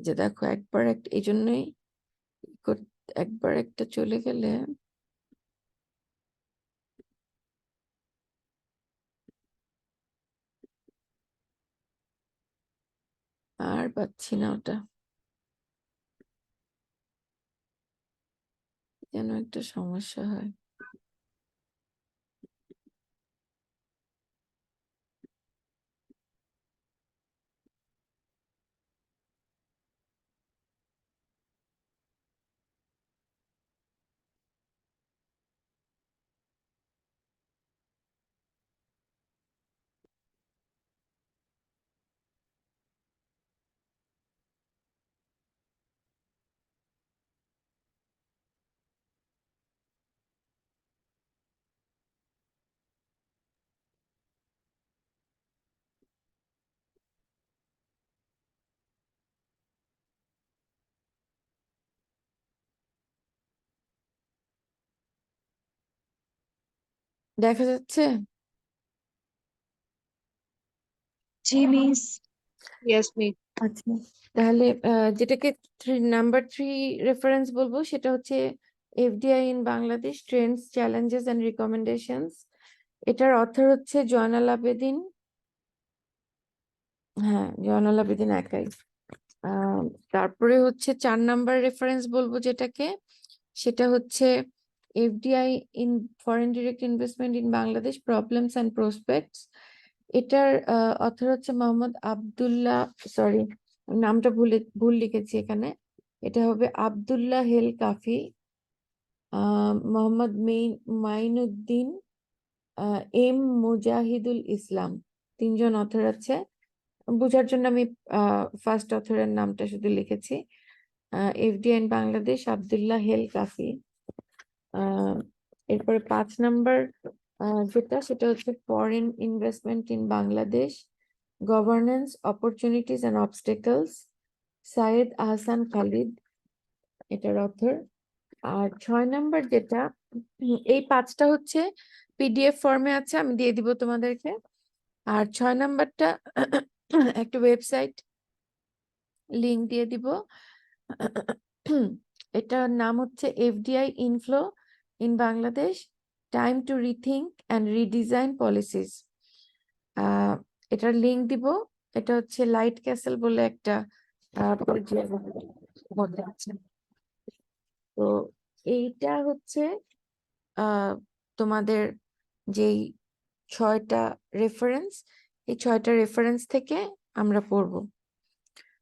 যে দেখো একবার এই জন্যই একবার একটা চলে গেলে আর পাচ্ছি না, ওটা যেন একটা সমস্যা হয়। দেখা যাচ্ছে? জি মিস। Yes miss. আচ্ছা, তাহলে যেটাকে নাম্বার 3 রেফারেন্স বলবো সেটা হচ্ছে FDI in Bangladesh trends challenges and recommendations. এটার অথর হচ্ছে জয়নাল আবেদিন। হ্যাঁ, জয়নাল আবেদিন একাই। আহ, তারপরে হচ্ছে 4 নাম্বার রেফারেন্স বলবো যেটাকে, সেটা হচ্ছে FDI in foreign direct investment in Bangladesh problems and prospects. এটার অথর হচ্ছে মোহাম্মদ আব্দুল্লাহ, সরি নামটা ভুল লিখেছি এখানে, এটা হবে আব্দুল্লাহ হেল কাফি, মোহাম্মদ মাইনুদ্দিন, এম মুজাহিদুল ইসলাম। 3জন অথর আছে। বোঝার জন্য আমি ফার্স্ট অথরের নামটা শুধু লিখেছি, এফডিএন বাংলাদেশ আব্দুল্লাহ হেল কাফি। আহ, এরপরে 5 নাম্বার যেটা, সেটা হচ্ছে foreign investment in Bangladesh governance opportunities and obstacles, Syed Ahsan Khalid, এটার অথর। আর 6 নাম্বার যেটা, এই 5টা হচ্ছে পিডিএফ ফর্মে আছে, আমি দিয়ে দিব তোমাদেরকে। আর 6 নাম্বারটা একটা ওয়েবসাইট লিংক দিয়ে দিব। এটার নাম হচ্ছে FDI inflow in Bangladesh time to rethink and redesign policies. এটার লিংক দিব। এটা হচ্ছে লাইট ক্যাসেল বলে একটা মধ্যে আছে। তো এইটা হচ্ছে আহ তোমাদের যেই 6টা রেফারেন্স, এই 6টা রেফারেন্স থেকে আমরা পড়বো।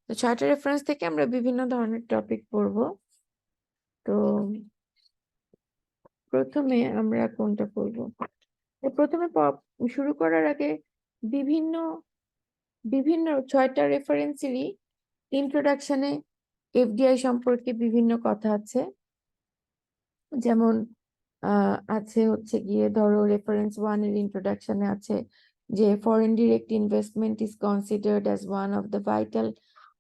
তো 6টা রেফারেন্স থেকে আমরা বিভিন্ন ধরনের টপিক পড়বো। তো প্রথমে আমরা কোনটা পড়বো? তো প্রথমে শুরু করার আগে বিভিন্ন বিভিন্ন 6টা রেফারেন্সেরই ইন্ট্রোডাকশনে এফডিআই সম্পর্কে বিভিন্ন কথা আছে। যেমন আছে হচ্ছে গিয়ে ধরো রেফারেন্স 1 এর ইন্ট্রোডাকশনে আছে যে foreign direct investment is considered as one of the vital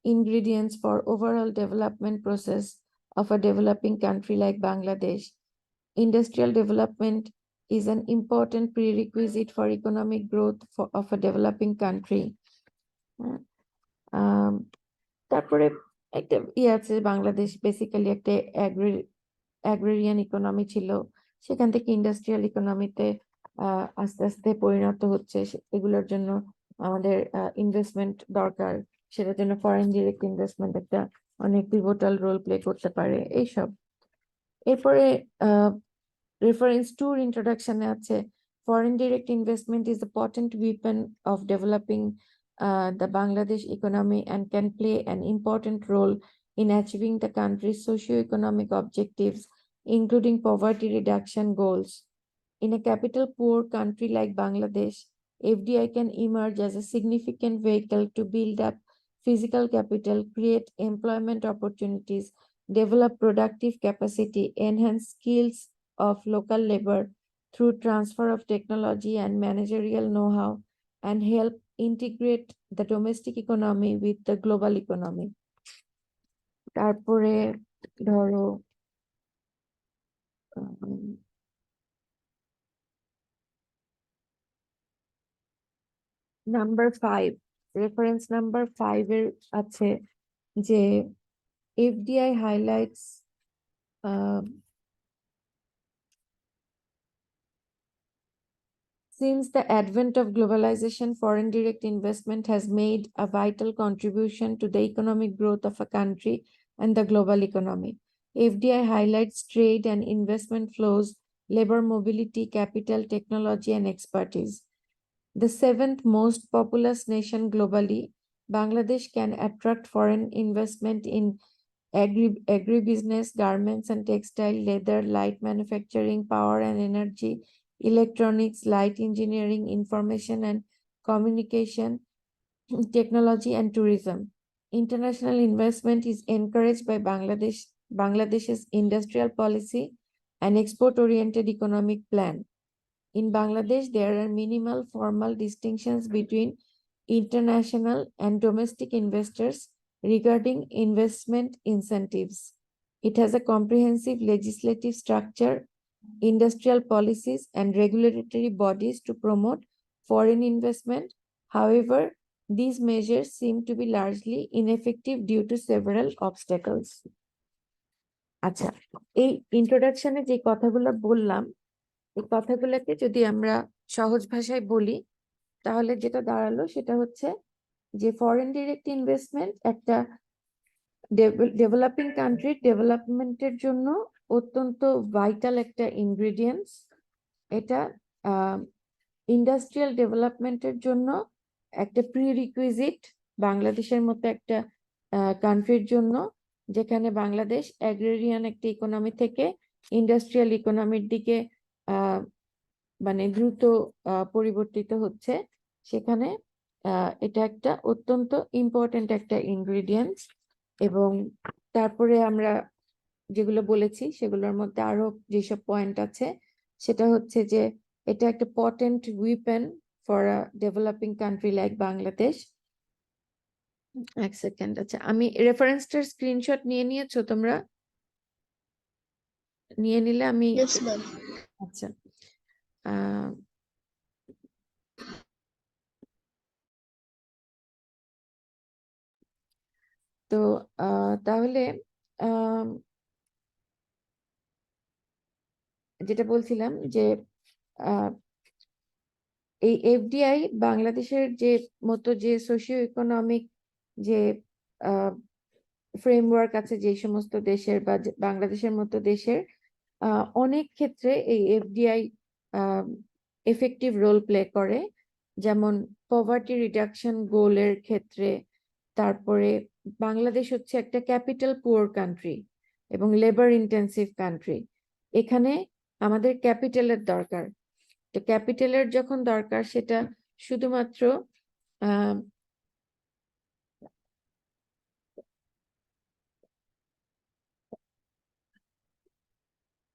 ingredients for overall development process of a developing country like Bangladesh. Industrial development is an important prerequisite for economic growth of a developing country. আহ, তারপরে একটা আছে, Bangladesh basically একটা agrarian economy ছিল, সেখান থেকে industrial ইকোনমিতে আস্তে আস্তে পরিণত হচ্ছে। এগুলোর জন্য আমাদের ইনভেস্টমেন্ট দরকার, সেটার জন্য ফরেন ডিরেক্ট ইনভেস্টমেন্ট একটা অনেক পিভটাল রোল প্লে করতে পারে এইসব। এরপরে রেফারেন্স টুর ইন্ট্রোডাকশনে আছে foreign direct investment is a potent weapon of developing the Bangladesh economy and can play an important role in achieving the country's socio-economic objectives, including poverty reduction goals. In a capital poor country like Bangladesh, FDI can emerge as a significant vehicle to build up physical capital, create employment opportunities, develop productive capacity, enhance skills of local labor through transfer of technology and managerial know-how, and help integrate the domestic economy with the global economy. তারপরে ধরো number 5, reference number 5 এর আছে যে FDI highlights since the advent of globalization, foreign direct investment has made a vital contribution to the economic growth of a country and the global economy. FDI highlights trade and investment flows, labor mobility, capital, technology, and expertise. The seventh most populous nation globally, Bangladesh can attract foreign investment in agribusiness, garments and textile, leather, light manufacturing, power and energy, electronics, light engineering, information and communication, technology and tourism. International investment is encouraged by Bangladesh's industrial policy and export-oriented economic plan. In Bangladesh, there are minimal formal distinctions between international and domestic investors regarding investment incentives. It has a comprehensive legislative structure, industrial policies, and regulatory bodies to promote foreign investment. However, these measures seem to be largely ineffective due to several obstacles. আচ্ছা, এই ইন্ট্রোডাকশনে যে কথাগুলো বললাম, এই কথাগুলোকে যদি আমরা সহজ ভাষায় বলি, তাহলে যেটা দাঁড়ালো সেটা হচ্ছে যে ফরেন ডিরেক্ট ইনভেস্টমেন্ট একটা ডেভেলপিং কান্ট্রির ডেভেলপমেন্টের জন্য অত্যন্ত ভাইটাল একটা ইনগ্রেডিয়েন্টস। এটা ইন্ডাস্ট্রিয়াল ডেভেলপমেন্টের জন্য একটা প্রিরিকুইজিট বাংলাদেশের মতো একটা কান্ট্রির জন্য, যেখানে বাংলাদেশ অ্যাগ্রেরিয়ান একটা ইকোনমি থেকে ইন্ডাস্ট্রিয়াল ইকোনমির দিকে মানে দ্রুত পরিবর্তিত হচ্ছে। সেখানে এটা একটা অত্যন্ত ইম্পর্টেন্ট একটা ইনগ্রেডিয়েন্টস। এবং তারপরে আমরা যেগুলো বলেছি সেগুলোর মধ্যে আরো যেসব পয়েন্ট আছে, সেটা হচ্ছে যে এটা একটা potent weapon for a developing country like Bangladesh. এক সেকেন্ড, আচ্ছা আমি রেফারেন্সটার স্ক্রিনশট নিয়ে নিয়েছো তোমরা? নিয়ে নিলে আমি Yes, ma'am. আচ্ছা আহ তো তাহলে যেটা বলছিলাম যে এই এফডিআই বাংলাদেশের যে মতো যে সোশিও ইকোনমিক যে ফ্রেমওয়ার্ক আছে যে সমস্ত দেশের বা বাংলাদেশের মতো দেশের, অনেক ক্ষেত্রে এই এফডিআই এফেক্টিভ রোল প্লে করে। যেমন পভার্টি রিডাকশন গোলের ক্ষেত্রে, তারপরে বাংলাদেশ হচ্ছে একটা ক্যাপিটাল পুয়ার কান্ট্রি এবং লেবার ইন্টেন্সিভ কান্ট্রি। এখানে আমাদের ক্যাপিটালের দরকার। তো ক্যাপিটালের যখন দরকার, সেটা শুধুমাত্র আহ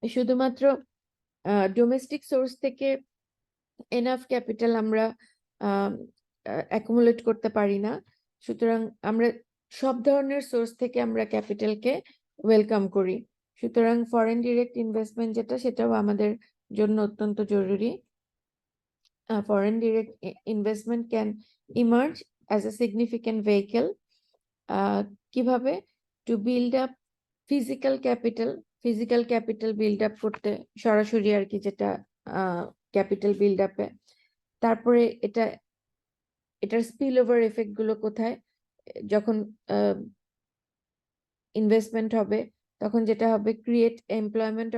শুধুমাত্র ডোমেস্টিক সোর্স থেকে এনাফ ক্যাপিটাল আমরা অ্যাকুমুলেট করতে পারি না। সুতরাং আমরা সব ধরনের সোর্স থেকে আমরা ক্যাপিটালকে ওয়েলকাম করি। সুতরাং ফরেন ডিরেক্ট ইনভেস্টমেন্ট যেটা, সেটাও আমাদের জন্য অত্যন্ত জরুরি। Foreign direct investment can emerge as a significant vehicle কিভাবে to build up physical capital build up করতে, সরাসরি আর কি, যেটা ক্যাপিটাল বিল্ড আপে। তারপরে এটার স্পিল ওভার এফেক্ট গুলো কোথায়, যখন ইনভেস্টমেন্ট হবে তখন যেটা হবে ক্রিয়েট এমপ্লয়মেন্ট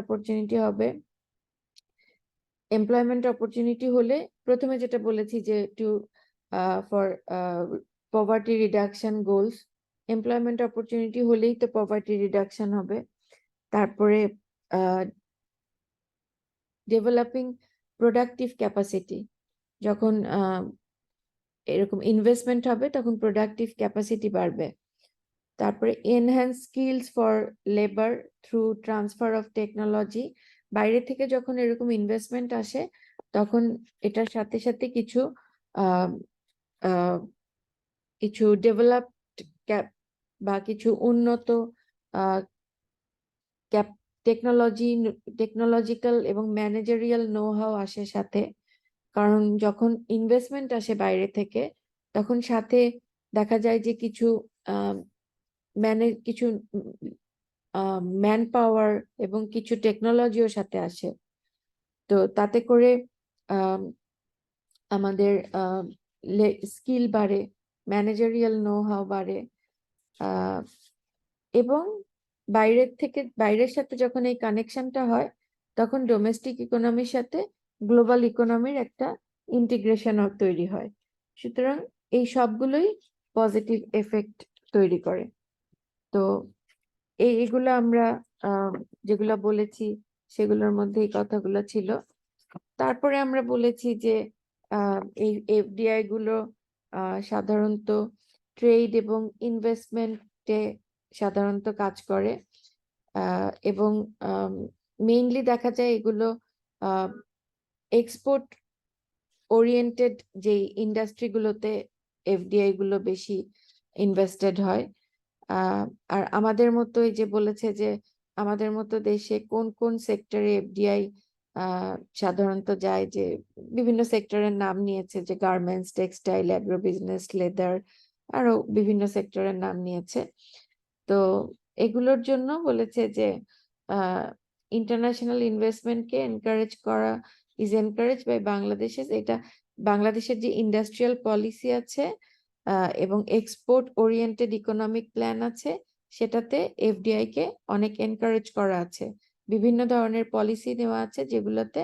অপরচুনিটি হবে। এমপ্লয়মেন্ট অপরচুনিটি হলে প্রথমে যেটা বলেছি যে to for poverty reduction goals, employment opportunity হলেই তো পভার্টি রিডাকশন হবে। তারপরে ডেভেলপিং প্রোডাক্টিভ ক্যাপাসিটি, যখন এরকম ইনভেস্টমেন্ট হবে তখন প্রোডাক্টিভ ক্যাপাসিটি বাড়বে। তারপরে enhance skills for labour through transfer of technology, বাইরে থেকে যখন এরকম ইনভেস্টমেন্ট আসে তখন এটার সাথে সাথে কিছু ডেভেলপড বা কিছু উন্নত টেকনোলজিক্যাল এবং ম্যানেজারিয়াল নো হাউ আসে সাথে। কারণ যখন ইনভেস্টমেন্ট আসে বাইরে থেকে, তখন সাথে দেখা যায় যে কিছু কিছু ম্যান পাওয়ার এবং কিছু টেকনোলজিও সাথে আসে। তো তাতে করে আমাদের স্কিল বাড়ে, ম্যানেজারিয়াল নো হাউ বাড়ে, এবং বাইরের সাথে যখন এই কানেকশনটা হয় তখন ডোমেস্টিক ইকোনমির সাথে গ্লোবাল ইকোনমির একটা ইন্টিগ্রেশন তৈরি হয়। সুতরাং এই সবগুলোই পজিটিভ এফেক্ট তৈরি করে। তো এইগুলো আমরা যেগুলো বলেছি সেগুলোর মধ্যে এই কথাগুলো ছিল। তারপরে আমরা বলেছি যে এই এফডিআই গুলো সাধারণত ট্রেড এবং ইনভেস্টমেন্টে সাধারণত কাজ করে, এবং মেইনলি দেখা যায় এগুলো এক্সপোর্ট ওরিয়েন্টেড যে ইন্ডাস্ট্রিগুলোতে এফডিআই গুলো বেশি ইনভেস্টেড হয়। আর আমাদের মতো এই যে বলেছে যে আমাদের মতো দেশে কোন কোন সেক্টরে এফডিআই সাধারণত যায়, যে বিভিন্ন সেক্টরের নাম নিয়েছে, যে garments, textile, agro business, leather, আরো বিভিন্ন সেক্টরের নাম নিয়েছে। তো এগুলোর জন্য বলেছে যে ইন্টারন্যাশনাল ইনভেস্টমেন্টকে এনকারেজ করা ইজ এনকারেজ বাই বাংলাদেশে। এটা বাংলাদেশের যে ইন্ডাস্ট্রিয়াল পলিসি আছে এবং এক্সপোর্ট ওরিয়েন্টেড ইকোনমিক প্ল্যান আছে, সেটাতে এফডিআই কে অনেক এনকারেজ করা আছে। বিভিন্ন ধরনের পলিসি নেওয়া আছে যেগুলোতে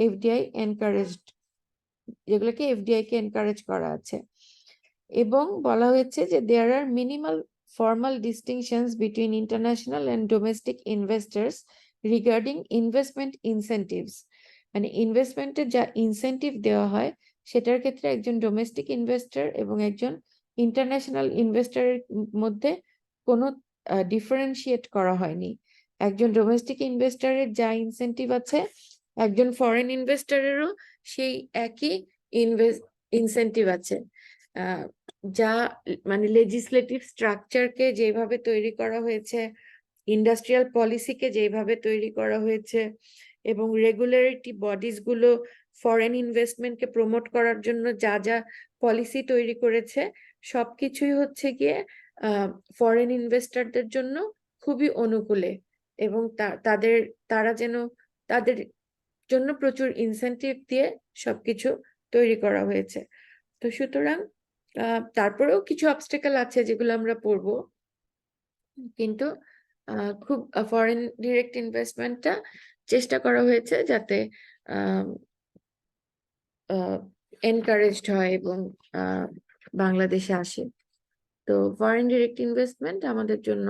এফডিআই কে এনকারেজ করা আছে। এবং বলা হয়েছে যে দেয়ার আর minimal formal distinctions between international and domestic investors regarding investment incentives। মানে ইনভেস্টমেন্টের যা ইনসেন্টিভ দেওয়া হয় সেটার ক্ষেত্রে একজন ডোমেস্টিক ইনভেস্টর এবং একজন ইন্টারন্যাশনাল ইনভেস্টরের মধ্যে কোনো ডিফারেন্সিয়েট করা হয়নি। একজন ডোমেস্টিক ইনভেস্টরের যা ইনসেন্টিভ আছে একজন ফরেন ইনভেস্টরেরও সেই একই ইনসেন্টিভ আছে। যা মানে লেজিসলেটিভ স্ট্রাকচারকে যেভাবে তৈরি করা হয়েছে, ইন্ডাস্ট্রিয়াল পলিসিকে যেভাবে তৈরি করা হয়েছে, এবং রেগুলেটরি বডিজ গুলো ফরেন ইনভেস্টমেন্টকে প্রমোট করার জন্য যা যা পলিসি তৈরি করেছে, সবকিছুই হচ্ছে গিয়ে ফরেন ইনভেস্টরদের জন্য খুবই অনুকূলে, এবং তারা যেন তাদের জন্য প্রচুর ইনসেন্টিভ দিয়ে সবকিছু তৈরি করা হয়েছে। তো সুতরাং তারপরেও কিছু অবস্টেকল আছে যেগুলো আমরা পড়বো, কিন্তু খুব ফরেন ডিরেক্ট ইনভেস্টমেন্টটা চেষ্টা করা হয়েছে যাতে এনকারেজড হয় এবং বাংলাদেশে আসে। তো ফরেন ডিরেক্ট ইনভেস্টমেন্ট আমাদের জন্য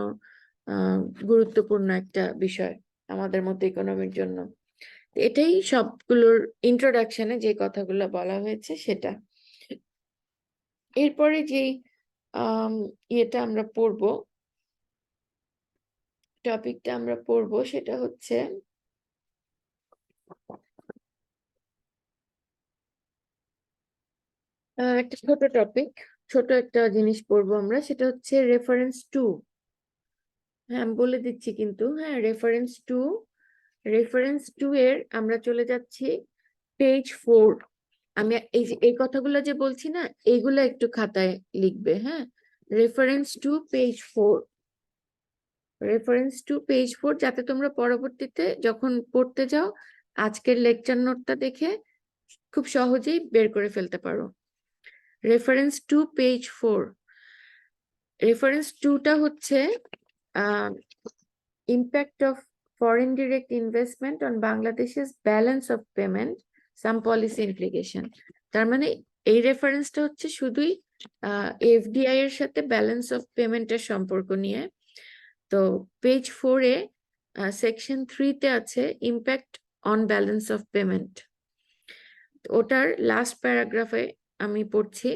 গুরুত্বপূর্ণ একটা বিষয়, আমাদের মতো ইকোনমির জন্য। এটাই সবগুলোর ইন্ট্রোডাকশনে যে কথাগুলো বলা হয়েছে সেটা। এরপরে যেই ইয়েটা আমরা পড়বো, টপিকটা আমরা পড়বো, সেটা হচ্ছে একটা ছোট টপিক, ছোট একটা জিনিস পড়বো আমরা, সেটা হচ্ছে রেফারেন্স টু। হ্যাঁ, আমি বলে দিচ্ছি কিন্তু, হ্যাঁ, রেফারেন্স টু এর আমরা চলে যাচ্ছি পেজ 4। আমি এই কথাগুলো যে বলছি না, এইগুলো একটু খাতায় লিখবে। হ্যাঁ, রেফারেন্স টু পেজ 4, যাতে তোমরা পরবর্তীতে যখন পড়তে যাও আজকের লেকচার নোটটা দেখে খুব সহজেই বের করে ফেলতে পারো। Reference to page 4। রেফারেন্স টুটা হচ্ছে impact of foreign direct investment on Bangladesh's balance of payment, some policy implication। তার মানে এই রেফারেন্সটা হচ্ছে শুধুই এফডিআই এর সাথে ব্যালেন্স অফ পেমেন্টের সম্পর্ক নিয়ে। তো পেজ 4-এ সেকশন 3-তে আছে impact on balance of payment. ওটার লাস্ট প্যারাগ্রাফে আমি পড়ছি,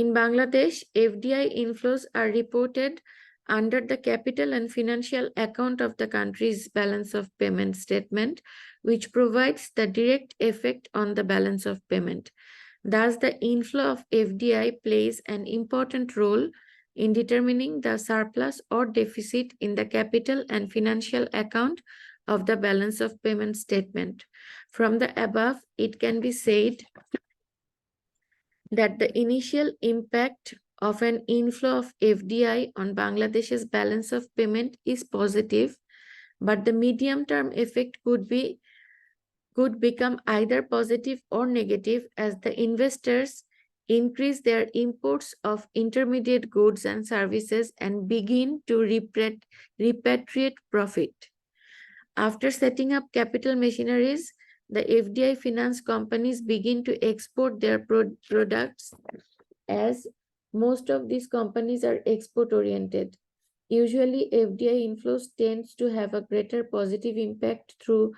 in Bangladesh FDI inflows are reported under the capital and financial account of the country's balance of payment statement, which provides the direct effect on the balance of payment. Thus, the inflow of FDI plays an important role in determining the surplus or deficit in the capital and financial account of the balance of payment statement. From the above, it can be said that the initial impact of an inflow of FDI on Bangladesh's balance of payment is positive, but the medium-term effect could become either positive or negative as the investors increase their imports of intermediate goods and services and begin to repatriate profit. After setting up capital machineries, the FDI finance companies begin to export their products, as most of these companies are export oriented. Usually, FDI inflows tends to have a greater positive impact through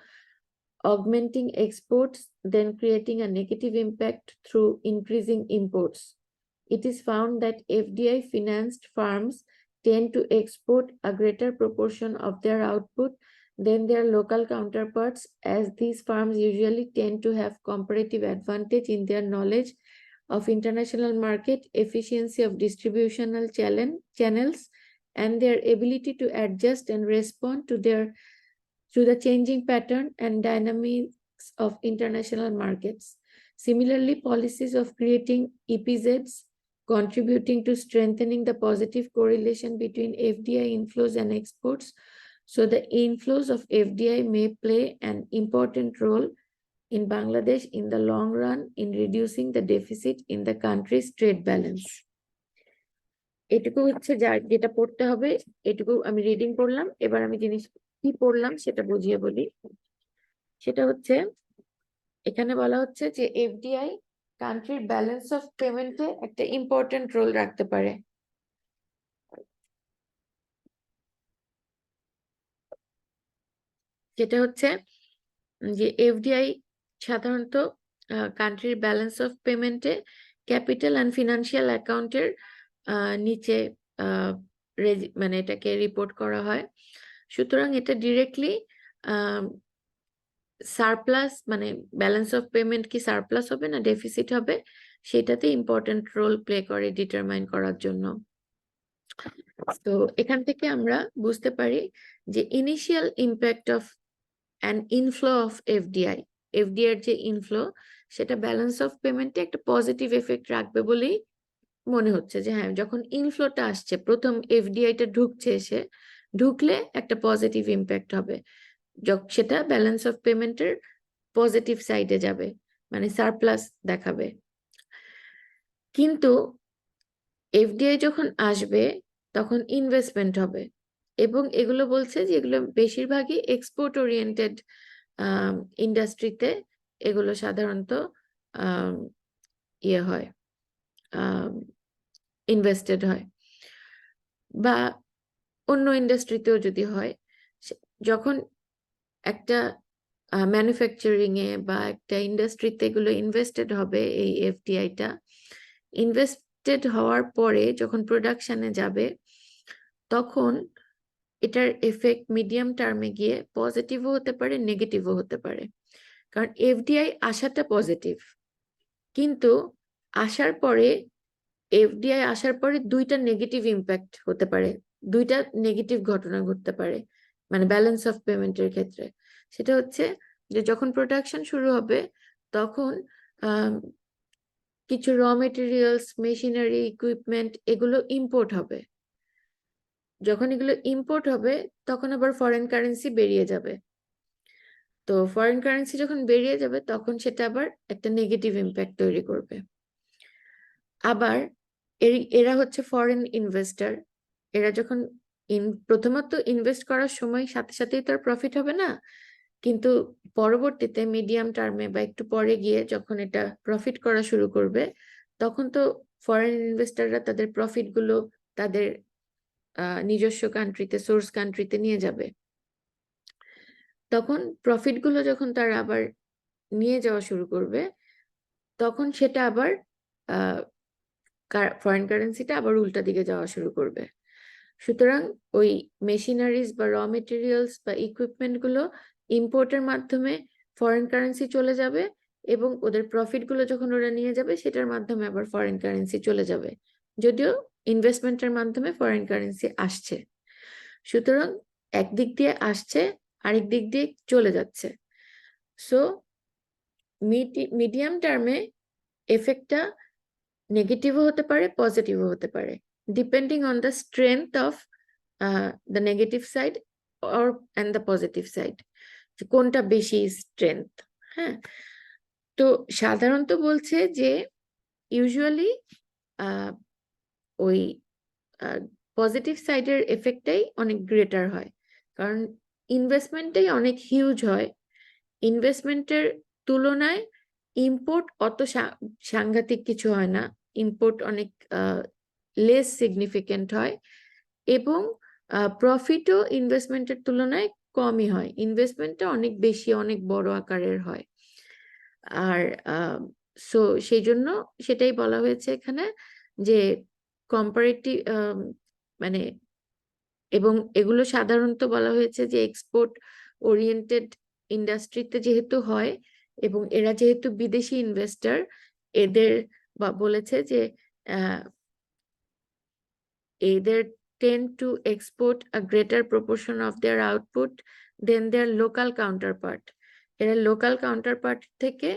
augmenting exports than creating a negative impact through increasing imports. It is found that FDI financed firms tend to export a greater proportion of their output than their local counterparts, as these firms usually tend to have comparative advantage in their knowledge of international market, efficiency of distributional channels, and their ability to adjust and respond to the changing pattern and dynamics of international markets. Similarly, policies of creating EPZs contributing to strengthening the positive correlation between FDI inflows and exports. So the inflows of FDI may play an important role in Bangladesh in the long run in reducing the deficit in the country's trade balance. এটুকু হচ্ছে যেটা পড়তে হবে, এটুকু আমি reading করলাম। এবার আমি জিনিস কি পড়লাম সেটা বুঝিয়ে বলি। সেটা হচ্ছে এখানে বলা হচ্ছে যে এফডিআই কান্ট্রির ব্যালেন্স অফ পেমেন্টে একটা ইম্পর্টেন্ট রোল রাখতে পারে। যেটা হচ্ছে যে এফডিআই সাধারণত কান্ট্রির ব্যালেন্স অফ পেমেন্টে ক্যাপিটাল অ্যান্ড ফিনান্সিয়াল অ্যাকাউন্টের নিচে মানে এটাকে রিপোর্ট করা হয়। সুতরাং এটা ডিরেক্টলি সারপ্লাস মানে ব্যালেন্স অফ পেমেন্ট কি সারপ্লাস হবে না ডেফিসিট হবে সেটাতে ইম্পর্টেন্ট রোল প্লে করে ডিটারমাইন করার জন্য। তো এখান থেকে আমরা বুঝতে পারি যে initial impact of an inflow of FDI, FDI এর যে ইনফ্লো সেটা ব্যালেন্স অফ পেমেন্টে একটা পজিটিভ এফেক্ট রাখবে বলেই মনে হচ্ছে যে হ্যাঁ, যখন ইনফ্লোটা আসছে প্রথম এফডিআইটা ঢুকছে, এসে ঢুকলে একটা পজিটিভ ইম্প্যাক্ট হবে, সেটা ব্যালেন্স অফ পেমেন্টের পজিটিভ সাইডে যাবে, মানে সারপ্লাস দেখাবে। কিন্তু এফডিআই যখন আসবে তখন ইনভেস্টমেন্ট হবে, এবং এগুলো বলছে যে এগুলো বেশিরভাগই এক্সপোর্ট ওরিয়েন্টেড ইন্ডাস্ট্রিতে এগুলো সাধারণত ইয়ে হয়, ইনভেস্টেড হয়, বা অন্য ইন্ডাস্ট্রিতেও যদি হয়। যখন একটা ম্যানুফ্যাকচারিং এ বা একটা ইন্ডাস্ট্রিতে এগুলো ইনভেস্টেড হবে, এই এফডিআইটা ইনভেস্টেড হওয়ার পরে যখন প্রোডাকশনে যাবে তখন এটার এফেক্ট মিডিয়াম টার্মে গিয়ে পজিটিভও হতে পারে, নেগেটিভও হতে পারে। কারণ এফডিআই আসাটা পজিটিভ, কিন্তু আসার পরে এফডিআই আসার পরে দুইটা নেগেটিভ ইম্প্যাক্ট হতে পারে, দুইটা নেগেটিভ ঘটনা ঘটতে পারে মানে ব্যালেন্স অফ পেমেন্টের ক্ষেত্রে। সেটা হচ্ছে যে যখন প্রোডাকশন শুরু হবে তখন কিছু র মেটেরিয়ালস, মেশিনারি, ইকুইপমেন্ট এগুলো ইম্পোর্ট হবে। যখন এগুলো ইম্পোর্ট হবে তখন আবার ফরেন কারেন্সি বেরিয়ে যাবে। তো ফরেন কারেন্সি যখন বেরিয়ে যাবে তখন সেটা আবার একটা নেগেটিভ ইম্প্যাক্ট তৈরি করবে। আবার এরা হচ্ছে ফরেন ইনভেস্টর, এরা যখন প্রথমত ইনভেস্ট করার সময় সাথে সাথেই তার প্রফিট হবে না, কিন্তু পরবর্তীতে মিডিয়াম টার্মে বা একটু পরে গিয়ে যখন এটা প্রফিট করা শুরু করবে তখন তো ফরেন ইনভেস্টররা তাদের প্রফিট গুলো তাদের নিজস্ব কান্ট্রিতে, সোর্স কান্ট্রিতে নিয়ে যাবে। তখন প্রফিট গুলো যখন তারা আবার নিয়ে যাওয়া শুরু করবে তখন সেটা আবার ফরেন কারেন্সিটা আবার উল্টা দিকে যাওয়া শুরু করবে। সুতরাং ওই মেশিনারিজ বা র মেটেরিয়ালস বা ইকুইপমেন্ট গুলো ইম্পোর্টের মাধ্যমে ফরেন কারেন্সি চলে যাবে, এবং ওদের প্রফিট গুলো যখন ওরা নিয়ে যাবে সেটার মাধ্যমে আবার ফরেন কারেন্সি চলে যাবে, যদিও ইনভেস্টমেন্টের মাধ্যমে ফরেন কারেন্সি আসছে। সুতরাং একদিক দিয়ে আসছে, আরেক দিক দিয়ে চলে যাচ্ছে। সো মিডিয়াম টার্মে এফেক্টটা নেগেটিভও হতে পারে, পজিটিভও হতে পারে, depending on the strength of the negative side or and the positive side, কোনটা বেশি স্ট্রেংথ। হ্যাঁ, তো সাধারণত বলছে যে ইউজুয়ালি ওই পজিটিভ সাইডের এফেক্টটাই অনেক গ্রেটার হয়, কারণ ইনভেস্টমেন্টটাই অনেক হিউজ হয়। ইনভেস্টমেন্টের তুলনায় ইম্পোর্ট অত সাংঘাতিক কিছু হয় না, ইম্পোর্ট অনেক লেস সিগনিফিকেন্ট হয়, এবং প্রফিটও ইনভেস্টমেন্টের তুলনায় কমই হয়, ইনভেস্টমেন্টটা অনেক বেশি, অনেক বড় আকারের হয়। আর সো সেই জন্য সেটাই বলা হয়েছে এখানে যে কম্পারেটিভ, মানে, এবং এগুলো সাধারণত বলা হয়েছে যে এক্সপোর্ট ওরিয়েন্টেড ইন্ডাস্ট্রিতে যেহেতু হয়, এবং এরা যেহেতু বিদেশি ইনভেস্টর, এদের বলেছে যে either tend to export a greater proportion of their output than their local counterpart. এরা লোকাল কাউন্টারপার্ট থেকে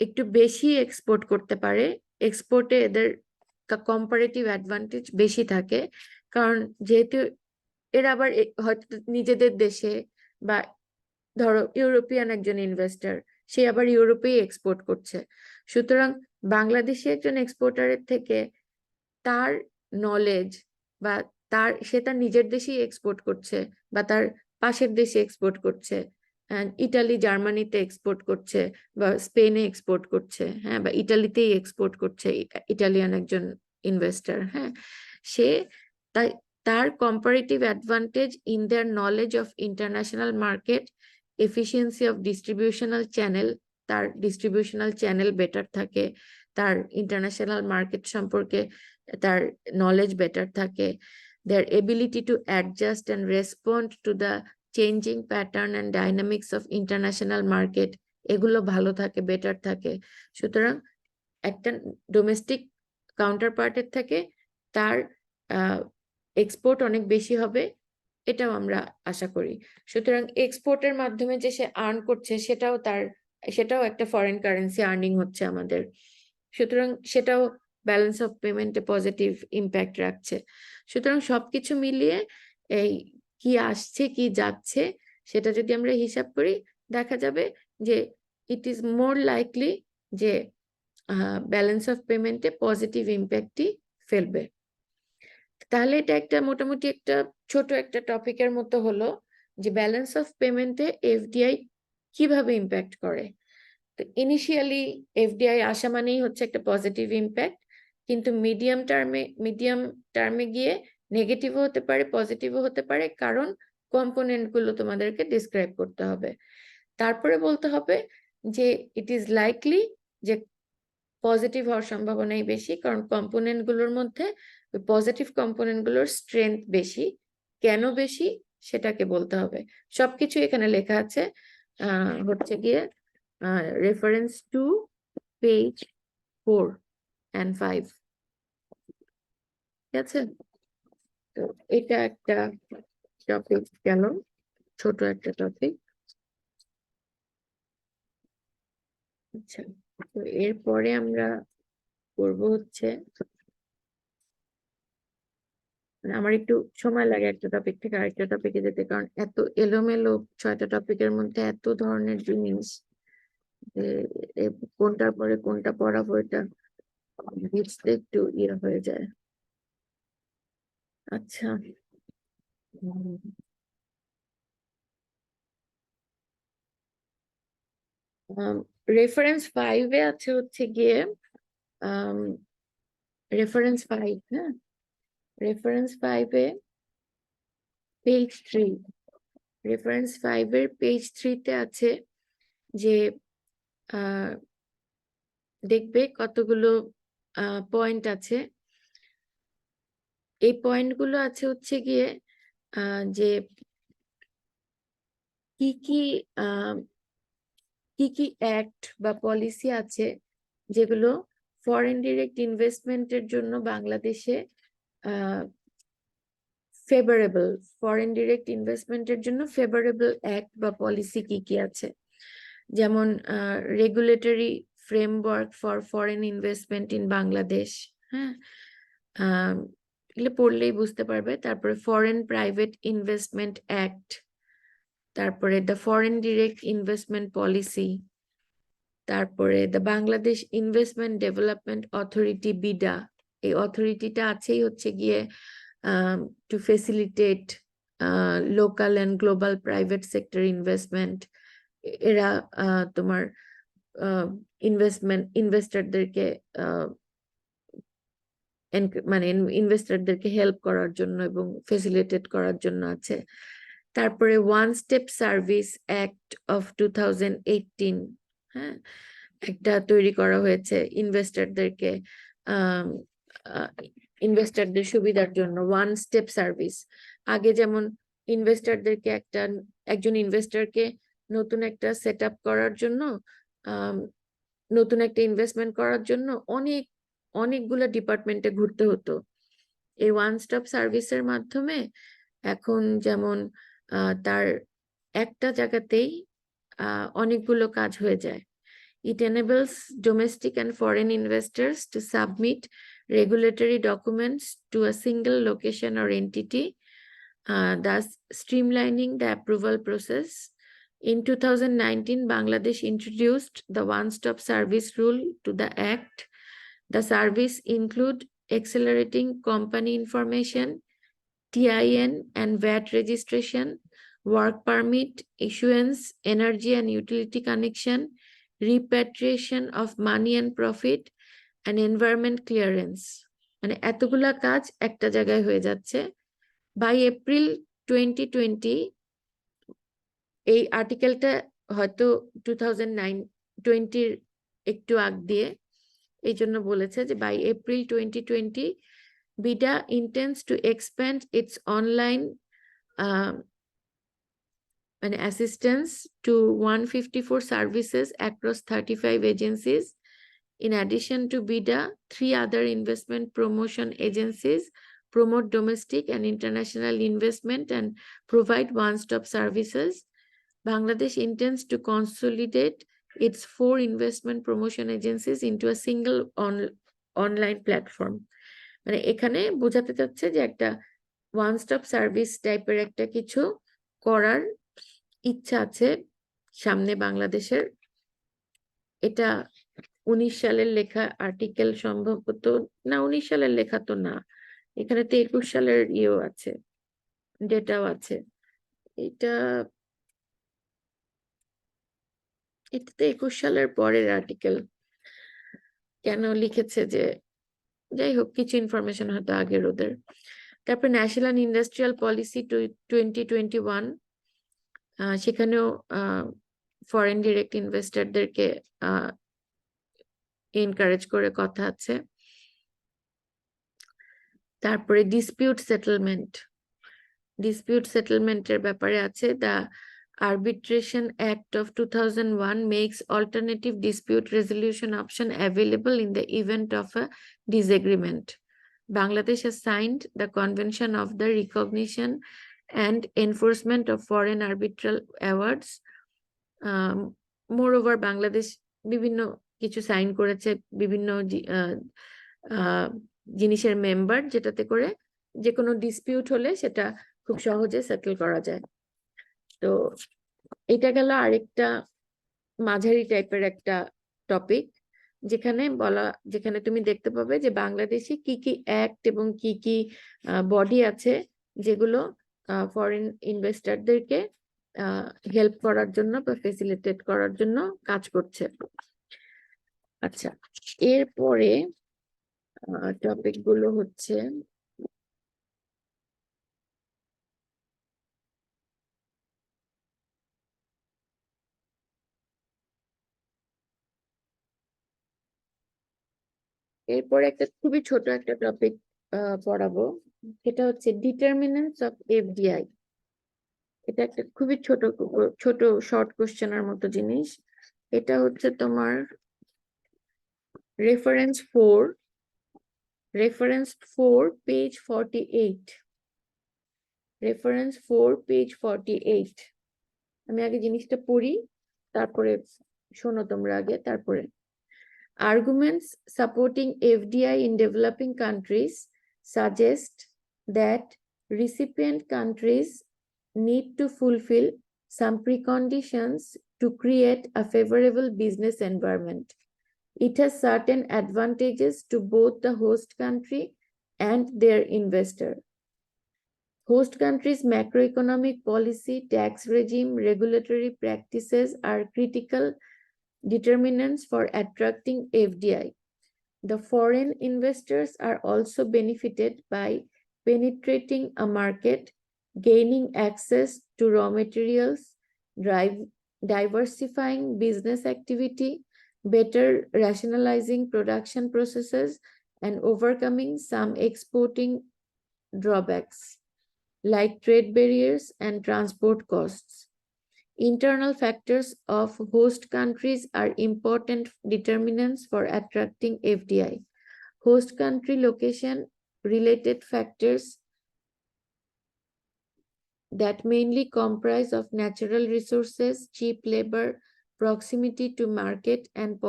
একটু বেশি এক্সপোর্ট করতে পারে, এক্সপোর্টে এদের কম্পারেটিভ অ্যাডভান্টেজ বেশি থাকে, কারণ যেহেতু এরা আবার হয়তো নিজেদের দেশে, বা ধরো ইউরোপিয়ান একজন ইনভেস্টর, সে আবার ইউরোপেই এক্সপোর্ট করছে, সুতরাং বাংলাদেশি একজন এক্সপোর্টারের থেকে তার নলেজ, বা সে তার নিজের দেশেই এক্সপোর্ট করছে, বা তার পাশের দেশে এক্সপোর্ট করছে, ইটালি জার্মানিতে এক্সপোর্ট করছে, বা স্পেনে এক্সপোর্ট করছে, হ্যাঁ, বা ইটালিতেই এক্সপোর্ট করছে ইটালিয়ান একজন ইনভেস্টর, হ্যাঁ, সে তাই তার comparative advantage in their knowledge of international market, efficiency of distributional channel, তার ডিস্ট্রিবিউশনাল চ্যানেল বেটার থাকে, তার ইন্টারন্যাশনাল মার্কেট সম্পর্কে তার নলেজ বেটার থাকে, their ability to adjust and respond to the changing pattern and dynamics of international market, এগুলো ভালো থাকে, better থাকে। সুতরাং একটা ডোমেস্টিক কাউন্টারপার্টের থেকে তার এক্সপোর্ট অনেক বেশি হবে, এটাও আমরা আশা করি। সুতরাং এক্সপোর্টের মাধ্যমে যে সে আর্ন করছে, সেটাও একটা ফরেন কারেন্সি আর্নিং হচ্ছে আমাদের, সুতরাং সেটাও ব্যালেন্স অফ পেমেন্টে পজিটিভ ইম্প্যাক্ট রাখছে। সুতরাং সবকিছু মিলিয়ে এই কি আসছে কি যাচ্ছে সেটা যদি আমরা হিসাব করি, দেখা যাবে যে ইট ইজ মোর লাইকলি যে ব্যালেন্স অফ পেমেন্টে পজিটিভ ইম্প্যাক্টই ফেলবে। তাহলে এটা একটা মোটামুটি একটা ছোট একটা টপিকের মতো হলো যে ব্যালেন্স অফ পেমেন্টে এফডিআই কিভাবে ইম্প্যাক্ট করে। তো ইনিশিয়ালি এফডিআই আসা মানেই হচ্ছে একটা পজিটিভ ইম্প্যাক্ট, কিন্তু মিডিয়াম টার্মে গিয়ে নেগেটিভও হতে পারে, পজিটিভও হতে পারে, কারণ কম্পোনেন্ট গুলো তোমাদেরকে ডিসক্রাইব করতে হবে। তারপরে বলতে হবে যে ইট ইজ লাইকলি যে পজিটিভ হওয়ার সম্ভাবনাই বেশি, কারণ কম্পোনেন্ট গুলোর মধ্যে পজিটিভ কম্পোনেন্ট গুলোর স্ট্রেংথ বেশি। কেন বেশি সেটাকে বলতে হবে। সবকিছু এখানে লেখা আছে, হচ্ছে গিয়ে রেফারেন্স টু পেজ 4 and 5, ঠিক আছে? তো এটা একটা টপিক গেল, ছোট একটা টপিক। আচ্ছা, তো এরপরে আমরা করব হচ্ছে, আমার একটু সময় লাগে একটা টপিক থেকে আরেকটা টপিকে যেতে, কারণ এত এলোমেলো 6টা টপিকের মধ্যে এত ধরনের জিনিস যে কোনটার পরে কোনটা পড়াবো এটা বুঝতে একটু ইয়ে হয়ে যায়। আচ্ছা, রেফারেন্স 5-এ আছে হচ্ছে গিয়ে রেফারেন্স 5, হ্যাঁ, রেফারেন্স 5-এ পেজ 3, রেফারেন্স 5-এর পেজ 3-তে আছে যে দেখবে কতগুলো পয়েন্ট আছে। এই পয়েন্টগুলো আছে হচ্ছে গিয়ে যে কি কি কি কি অ্যাক্ট বা পলিসি আছে যেগুলো ফরেন ডিরেক্ট ইনভেস্টমেন্টের জন্য বাংলাদেশে ফেভারেবল, ফরেন ডিরেক্ট ইনভেস্টমেন্টের জন্য ফেভারেবল অ্যাক্ট বা পলিসি কি কি আছে। যেমন regulatory framework for foreign investment in Bangladesh, হ্যাঁ, এগুলো পড়লেই বুঝতে পারবে। তারপরে ফরেন প্রাইভেট ইনভেস্টমেন্ট অ্যাক্ট, তারপরে the foreign direct investment policy, তারপরে the Bangladesh investment development authority BIDA, এই অথরিটিটা আছেই হচ্ছে গিয়ে to facilitate local and global private sector investment. এরা তোমার ইনভেস্টরদেরকে মানে ইনভেস্টরদেরকে হেল্প করার জন্য এবং ফেসিলিটেট করার জন্য আছে। তারপরে one step service act of 2018, হ্যাঁ, একটা তৈরি করা হয়েছে ইনভেস্টরদেরকে ইনভেস্টরদের সুবিধার জন্য। ওয়ান স্টেপ সার্ভিস, আগে যেমন ইনভেস্টরদেরকে একজন ইনভেস্টরকে নতুন একটা সেট আপ করার জন্য, নতুন একটা ইনভেস্টমেন্ট করার জন্য অনেকগুলো ডিপার্টমেন্টে ঘুরতে হতো। এই ওয়ান স্টপ সার্ভিসের মাধ্যমে এখন যেমন তার একটা জায়গাতেই অনেকগুলো কাজ হয়ে যায়। It enables domestic and foreign investors to submit regulatory documents to a single location or entity, thus streamlining the approval process. In 2019, Bangladesh introduced the one-stop service rule to the Act. The service include accelerating company information, TIN and VAT registration, work permit issuance, energy and utility connection, repatriation of money and profit, and environment clearance. মানে এতগুলা কাজ একটা জায়গায় হয়ে যাচ্ছে। By April 2020, এই আর্টিকেলটা হয়তো 2020 একটু আগ দিয়ে, এই জন্য বলেছে যে by April 2020 BIDA intends to expand its online assistance to 154 services across 35 agencies. In addition to BIDA, 3 other investment promotion agencies promote domestic and international investment and provide one-stop services. Bangladesh intends to consolidate its 4 investment promotion agencies into a single online platform. মানে এখানে বোঝাতে চাচ্ছে যে একটা one stop service টাইপের একটা কিছু করার ইচ্ছা আছে সামনে বাংলাদেশের। এটা 19 সালের লেখা আর্টিকেল, সম্ভবত না 19 সালের লেখা তো না, এখানে তো 21 সালের ইয়েও আছে, ডেটাও আছে। এটা তো 21 সালের পরের আর্টিকেল, কেন লিখেছে যে, যাই হোক কিছু ইনফরমেশন হয়তো আগের ওদের। তারপর ন্যাশনাল ইন্ডাস্ট্রিয়াল পলিসি 2021, সেখানেও ফরেন ডিরেক্ট ইনভেস্টরদেরকে এনকারেজ করে কথা আছে। তারপরে ডিসপিউট সেটেলমেন্টের ব্যাপারে আছে। The Arbitration Act of 2001 makes alternative dispute resolution option available in the event of a disagreement. Bangladesh has signed the Convention of the Recognition and Enforcement of Foreign Arbitral Awards. Moreover, Bangladesh বিভিন্ন কিছু sign করেছে, বিভিন্ন জিনিসের member, যেটাতে করে যে কোনো dispute হলে সেটা খুব সহজে সেটেল করা যায়। তো এটা গেল আরেকটা মাঝারি টাইপের একটা টপিক, যেখানে তুমি দেখতে পাবে যে বাংলাদেশে কি কি অ্যাক্ট এবং কি কি বডি আছে যেগুলো ফরেন ইনভেস্টরদেরকে হেল্প করার জন্য বা ফেসিলিটেট করার জন্য কাজ করছে। আচ্ছা, এরপরে টপিক গুলো হচ্ছে এরপরে একটা খুবই ছোট একটা টপিক পড়াবো, সেটা হচ্ছে ডিটারমিনেন্টস অফ এফডিআই। এটা একটা খুবই ছোট শর্ট কোশ্চেনের মতো জিনিস। এটা হচ্ছে তোমার রেফারেন্স 4 পেজ 48, রেফারেন্স 4 পেজ 48। আমি আগে জিনিসটা পড়ি, তারপরে শোনো তোমরা আগে, তারপরে Arguments supporting FDI in developing countries suggest that recipient countries need to fulfill some preconditions to create a favorable business environment. It has certain advantages to both the host country and their investor. Host countries' macroeconomic policy, tax regime, regulatory practices are critical determinants for attracting FDI. The foreign investors are also benefited by penetrating a market, gaining access to raw materials, diversifying business activity, better rationalizing production processes, and overcoming some exporting drawbacks like trade barriers and transport costs. Internal factors of host countries are important determinants for attracting FDI. Host country location related factors that mainly comprise of natural resources, cheap labor, proximity to markets and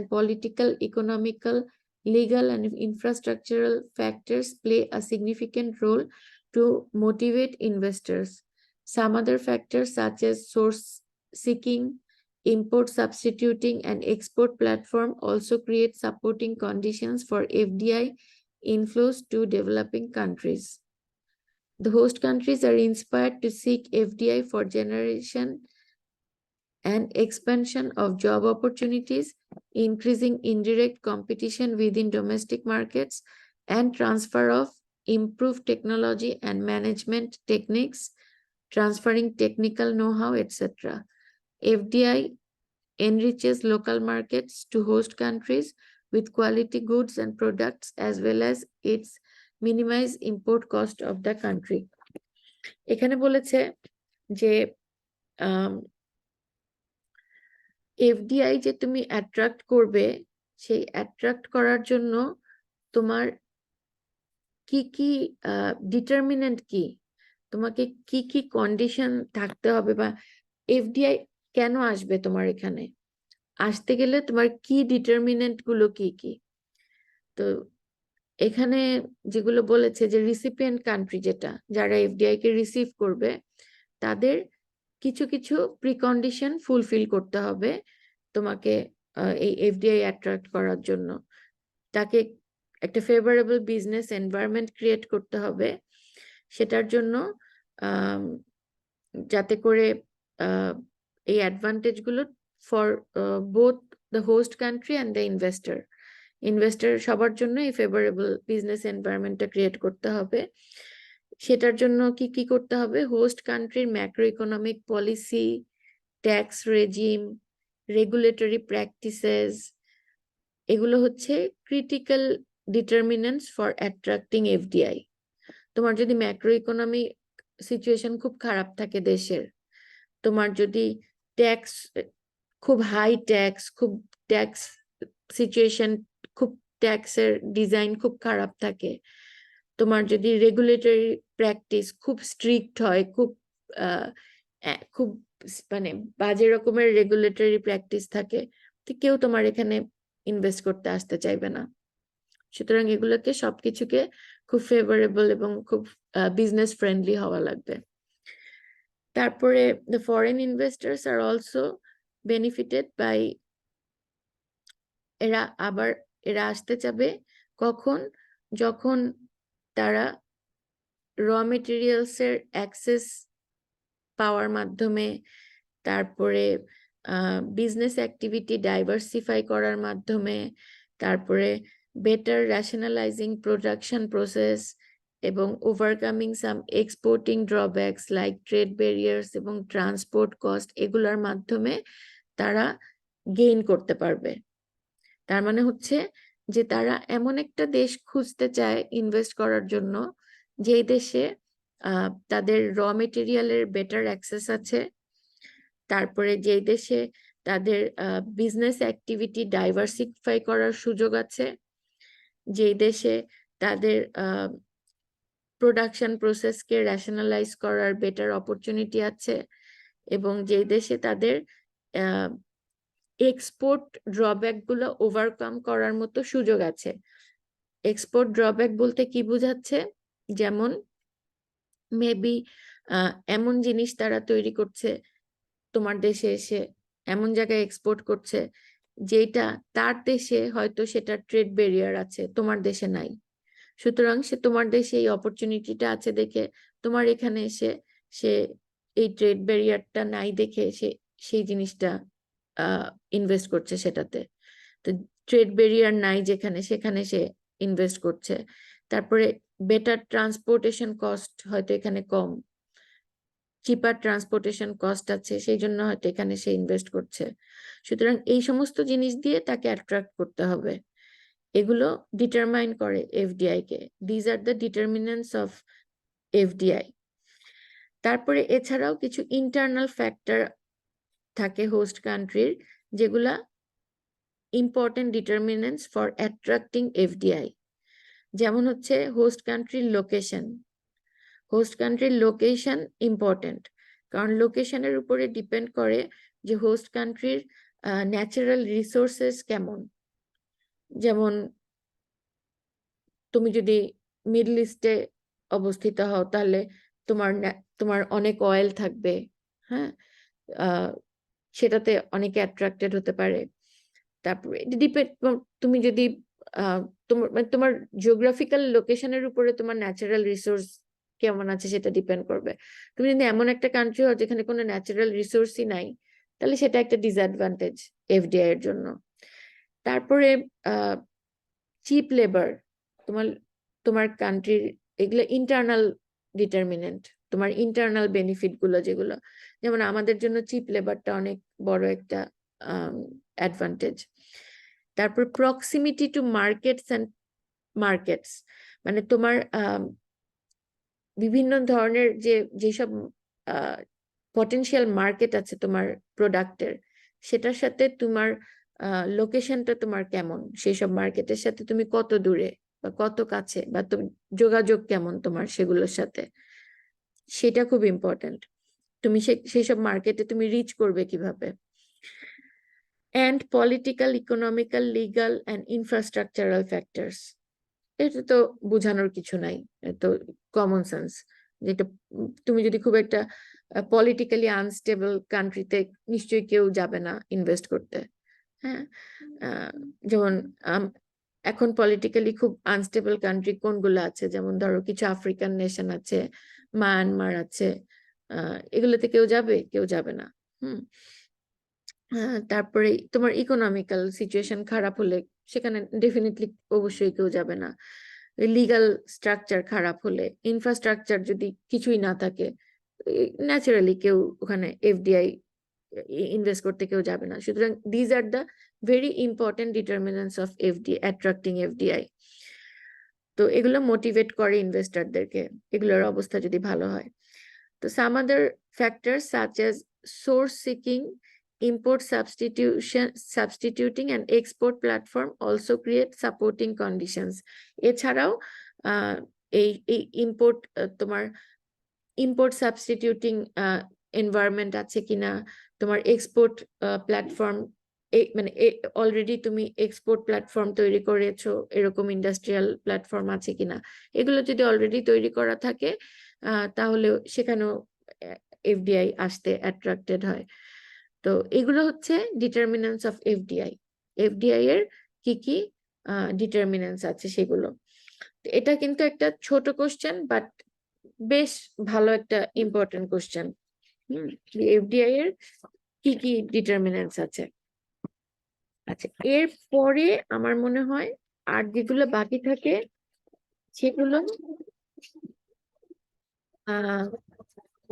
political, economical, legal and infrastructural factors play a significant role to motivate investors. Some other factors such as source seeking, import substituting and export platform also create supporting conditions for FDI inflows to developing countries. The host countries are inspired to seek FDI for generation and expansion of job opportunities, increasing indirect competition within domestic markets, and transfer of improved technology and management techniques, transferring technical know-how, etc. FDI enriches local markets to host countries with quality goods and products as well as its minimize import cost of the country. এখানে বলেছে যে FDI যে তুমি attract করবে সেই attract করার জন্য তোমার কি কি ডিটারমিনেন্ট কি, তোমাকে কি কি কন্ডিশন থাকতে হবে বা এফডিআই কেন আসবে তোমার এখানে, আসতে গেলে তোমার কি ডিটারমিনেন্ট গুলো কি কি। তো এখানে যেগুলো বলেছে যে রিসিপিয়েন্ট কান্ট্রি যেটা যারা এফডিআই কে রিসিভ করবে তাদের কিছু কিছু প্রিকন্ডিশন ফুলফিল করতে হবে তোমাকে এই এফডিআই অ্যাট্রাক্ট করার জন্য। তাকে একটা ফেভারেবল বিজনেস এনভায়রনমেন্ট ক্রিয়েট করতে হবে, সেটার জন্য যাতে করে এই অ্যাডভান্টেজ গুলো for both the host country and the investor সবার জন্য এই ফেভারেবল বিজনেস এনভায়রনমেন্টটা ক্রিয়েট করতে হবে। সেটার জন্য কি কি করতে হবে, হোস্ট কান্ট্রির macro economic policy, tax regime, regulatory practices, এগুলো হচ্ছে critical determinants for attracting FDI. তোমার যদি ম্যাক্রো ইকোনমি সিচুয়েশন খুব খারাপ থাকে দেশের, তোমার যদি ট্যাক্স খুব হাই ট্যাক্স, খুব ট্যাক্স সিচুয়েশন, খুব ট্যাক্সের ডিজাইন খুব খারাপ থাকে, তোমার যদি রেগুলেটরি প্র্যাকটিস খুব স্ট্রিক্ট হয়, খুব খুব মানে বাজে রকমের রেগুলেটরি প্র্যাকটিস থাকে, তো কেউ তোমার এখানে ইনভেস্ট করতে আসতে চাইবে না। সুতরাং এগুলোকে সবকিছুকে খুব ফেভারেবল এবং খুব বিজনেস ফ্রেন্ডলি হওয়া লাগবে। তারপরে the foreign investors are also benefited by, এরা আসতে চাবে কখন, যখন তারা র মেটেরিয়ালস এর অ্যাক্সেস পাওয়ার মাধ্যমে, তারপরে বিজনেস অ্যাক্টিভিটি ডাইভার্সিফাই করার মাধ্যমে, তারপরে বেটার রেশনালাইজিং প্রোডাকশন প্রসেস এবং overcoming some exporting drawbacks like trade barriers এবং ট্রান্সপোর্ট কস্ট, এগুলোর মাধ্যমে তারা গেইন করতে পারবে। তার মানে হচ্ছে যে তারা এমন একটা দেশ খুঁজতে চায় ইনভেস্ট করার জন্য যে দেশে তাদের র মেটেরিয়ালের বেটার অ্যাক্সেস আছে, তারপরে যে দেশে তাদের বিজনেস অ্যাক্টিভিটি ডাইভার্সিফাই করার সুযোগ আছে, যে দেশে তাদের প্রোডাকশন প্রসেসকে রেশনালাইজ করার বেটার অপরচুনিটি আছে, এবং যে দেশে তাদের এক্সপোর্ট ড্রব্যাক গুলো ওভারকাম করার মতো সুযোগ আছে। এক্সপোর্ট ড্রব্যাক বলতে কি বোঝাচ্ছে, যেমন মেবি এমন জিনিস তারা তৈরি করছে তোমার দেশে এসে, এমন জায়গায় এক্সপোর্ট করছে যেটা তার দেশে হয়তো সেটা ট্রেড ব্যারিয়ার আছে, তোমার দেশে নাই। সুতরাং সে তোমার দেশে এই অপরচুনিটিটা আছে দেখে তোমার এখানে এসে সে এই ট্রেড ব্যারিয়ারটা নাই দেখে সে সেই জিনিসটা ইনভেস্ট করছে সেটাতে। তো ট্রেড ব্যারিয়ার নাই যেখানে, সেখানে সে ইনভেস্ট করছে। তারপরে বেটার ট্রান্সপোর্টেশন কস্ট হয়তো এখানে কম, চিপার ট্রান্সপোর্টেশন কস্ট আছে, সেই জন্য হয়তো এখানে সে ইনভেস্ট করছে। সুতরাং এই সমস্ত জিনিস দিয়ে তাকে অ্যাট্রাক্ট করতে হবে। এগুলো ডিটারমাইন করে FDI K. These are the determinants of FDI. তারপরে এছাড়াও কিছু ইন্টারনাল ফ্যাক্টর থাকে হোস্ট কান্ট্রির, যেগুলা important determinants for attracting FDI. যেমন হচ্ছে হোস্ট কান্ট্রির লোকেশন। হোস্ট কান্ট্রির লোকেশন ইম্পর্টেন্ট, কারণ লোকেশনের উপরে ডিপেন্ড করে যে হোস্ট কান্ট্রির ন্যাচারাল রিসোর্সেস কেমন। যেমন তুমি যদি মিডল ইস্টে অবস্থিত হও তাহলে তোমার অনেক অয়েল থাকবে, হ্যাঁ, সেটাতে অনেকে অ্যাট্রাক্টেড হতে পারে। তারপরে ডিপেন্ড, তুমি যদি তোমার জিওগ্রাফিক্যাল লোকেশনের উপরে তোমার ন্যাচারাল রিসোর্স কেমন আছে সেটা ডিপেন্ড করবে। তুমি যদি এমন একটা কান্ট্রি হও যেখানে কোনো ন্যাচারাল রিসোর্সই নাই, তাহলে সেটা একটা ডিসঅ্যাডভান্টেজ এফডিআই এর জন্য। তারপরে চিপ লেবার, তোমার তোমার কান্ট্রির, এগুলো ইন্টারনাল ডিটারমিনেন্ট, তোমার ইন্টারনাল বেনিফিট গুলো যেগুলো, যেমন আমাদের জন্য চিপ লেবারটা অনেক বড় একটা অ্যাডভান্টেজ। তারপর proximity to markets and markets, মানে তোমার বিভিন্ন ধরনের যেসব পটেনশিয়াল মার্কেট আছে তোমার প্রোডাক্টের, সেটার সাথে তোমার লোকেশনটা তোমার কেমন, সেই সব মার্কেটের সাথে তুমি কত দূরে বা কত কাছে, বা তুমি যোগাযোগ কেমন তোমার সেগুলোর সাথে, সেটা খুব ইম্পর্টেন্ট। তুমি সেই সব মার্কেটে তুমি রিচ করবে কিভাবে। And political, economical, legal and infrastructural factors, এটা তো বোঝানোর কিছু নাই, তো কমন সেন্স। যেটা তুমি যদি খুব একটা পলিটিক্যালি আনস্টেবল কান্ট্রিতে নিশ্চয়ই কেউ যাবে না ইনভেস্ট করতে, হ্যাঁ। যেমন এখন পলিটিক্যালি খুব আনস্টেবল কান্ট্রি কোনগুলো আছে, যেমন ধরো কিছু আফ্রিকান নেশন আছে, মায়ানমার আছে, এগুলোতে কেউ যাবে? কেউ যাবে না। তারপরে তোমার ইকোনমিক্যাল সিচুয়েশন খারাপ হলে সেখানে ডেফিনেটলি অবশ্যই কেউ যাবে না। লিগাল স্ট্রাকচার খারাপ হলে, ইনফ্রাস্ট্রাকচার যদি কিছুই না থাকে, ন্যাচারালি কেউ ওখানে এফডিআই ইনভেস্ট করতে কেউ যাবে না। সুতরাং these are the very important determinants of attracting FDI. তো এগুলো মোটিভেট করে ইনভেস্টরদেরকে, এগুলোর অবস্থা যদি ভালো হয়। তো some other factors such as source seeking, import substituting and export platform also create supporting conditions. এছাড়াও এই ইম্পোর্ট, তোমার ইম্পোর্ট সাবস্টিটিউটিং এনভায়রনমেন্ট আছে কিনা, তোমার এক্সপোর্ট প্ল্যাটফর্ম, মানে অলরেডি তুমি এক্সপোর্ট প্ল্যাটফর্ম তৈরি করেছো এরকম ইন্ডাস্ট্রিয়াল প্ল্যাটফর্ম আছে কিনা, এগুলো যদি অলরেডি তৈরি করা থাকে তাহলে সেখানেও এফডিআই আসতে অ্যাট্রাক্টেড হয়। তো এগুলো হচ্ছে ডিটারমিনেন্টস অফ এফডিআই। এফডিআই এর কি কি ডিটারমিনেন্টস আছে সেগুলো। এটা কিন্তু একটা ছোট কোশ্চেন, বাট বেশ ভালো একটা ইম্পর্টেন্ট কোশ্চেন। এফডিআই এর কি কি ডিটারমিনেন্টস আছে। আচ্ছা, এর পরে আমার মনে হয় আর যেগুলো বাকি থাকে সেগুলো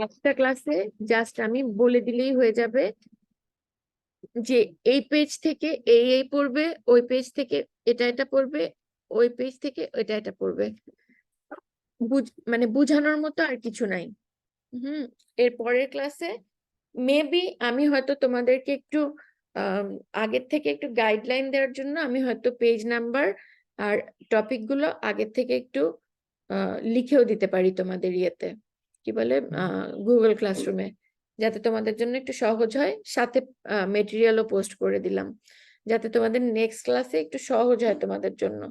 একটা ক্লাসে জাস্ট আমি বলে দিলেই হয়ে যাবে যে এই পেজ থেকে এই পড়বে, ওই পেজ থেকে এটা পড়বে, ওই পেজ থেকে এটা পড়বে, মানে বুঝানোর মতো আর কিছু নাই। এর পরের ক্লাসে মেবি আমি হয়তো তোমাদেরকে একটু আগের থেকে একটু গাইডলাইন দেওয়ার জন্য আমি হয়তো পেজ নাম্বার আর টপিক গুলো আগের থেকে একটু লিখেও দিতে পারি তোমাদের ইয়েতে, কি বলে, গুগল ক্লাসরুমে। যাতে তোমাদের জন্য একটু সহজ হয়, সাথে মেটেরিয়ালও পোস্ট করে দিলাম যাতে তোমাদের নেক্সট ক্লাসে একটু সহজ হয় তোমাদের জন্য।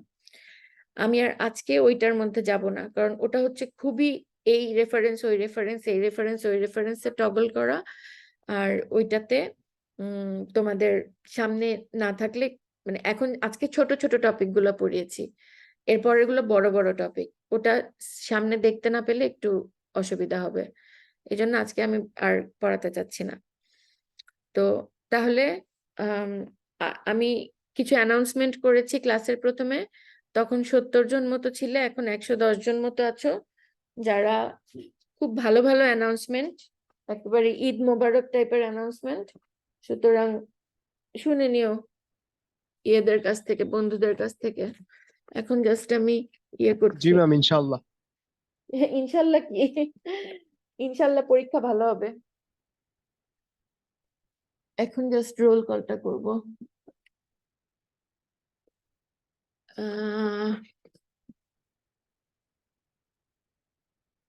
আমি আর আজকে ওইটার মধ্যে যাব না, কারণ ওটা হচ্ছে খুবই এই রেফারেন্স ওই রেফারেন্স এই রেফারেন্স ওই রেফারেন্সে টগল করা। আর ওইটাতে তোমাদের সামনে না থাকলে, মানে এখন আজকে ছোট ছোট টপিক গুলো পড়িয়েছি, এরপর এগুলো বড় বড় টপিক, ওটা সামনে দেখতে না পেলে একটু অসুবিধা হবে। এই জন্য আজকে আমি আর পড়াতে চাচ্ছি না। তো তাহলে আমি কিছু অ্যানাউন্সমেন্ট করেছি ক্লাসের প্রথমে, তখন 70 জন মতো ছিলে, এখন 110 জন মতো আছো, যারা খুব ভালো ভালো অ্যানাউন্সমেন্ট, একেবারে ঈদ মোবারক টাইপের অ্যানাউন্সমেন্ট। সুতরাং শুনে নিও ইয়েদের কাছ থেকে, বন্ধুদের কাছ থেকে। এখন জাস্ট আমি ইয়ে জি করছি। ম্যাম, ইনশাল্লাহ। ইনশাল্লাহ কি? ইনশাল্লাহ পরীক্ষা ভালো হবে। এখন জাস্ট রোল কলটা করবো।